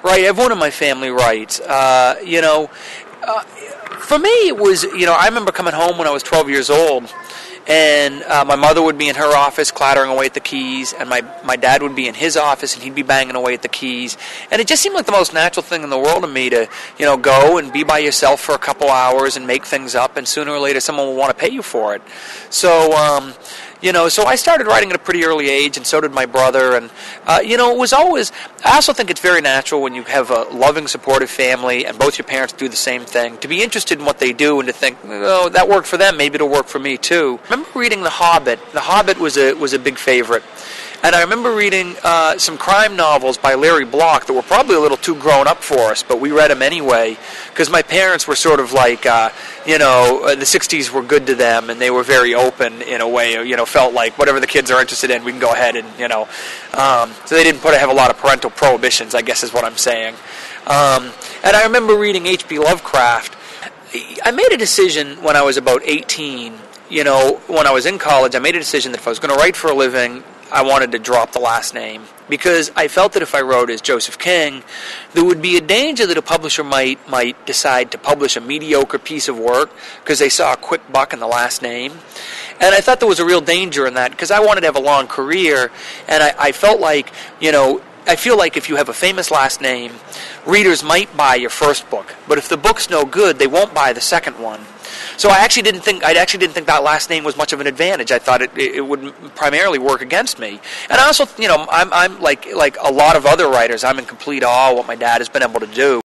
Right, everyone in my family writes. For me, it was, I remember coming home when I was 12 years old, and my mother would be in her office clattering away at the keys, and my dad would be in his office, and he'd be banging away at the keys. And it just seemed like the most natural thing in the world to me to, go and be by yourself for a couple hours and make things up, and sooner or later someone will want to pay you for it. So, so I started writing at a pretty early age, and so did my brother. And, it was always, I also think it's very natural when you have a loving, supportive family, and both your parents do the same thing, to be interested in what they do and to think, oh, that worked for them, maybe it'll work for me too. I remember reading The Hobbit. The Hobbit was a big favorite. And I remember reading some crime novels by Larry Block that were probably a little too grown up for us, but we read them anyway, because my parents were sort of like, the 60s were good to them, and they were very open in a way, felt like whatever the kids are interested in, we can go ahead and, so they didn't have a lot of parental prohibitions, I guess is what I'm saying. And I remember reading H.P. Lovecraft. I made a decision when I was about 18, when I was in college, I made a decision that if I was going to write for a living, I wanted to drop the last name, because I felt that if I wrote as Joseph King, there would be a danger that a publisher might decide to publish a mediocre piece of work because they saw a quick buck in the last name. And I thought there was a real danger in that, because I wanted to have a long career, and I felt like, I feel like if you have a famous last name, readers might buy your first book, but if the book's no good, they won't buy the second one. So I actually didn't think that last name was much of an advantage. I thought it would primarily work against me. And I also, I'm like a lot of other writers, I'm in complete awe of what my dad has been able to do.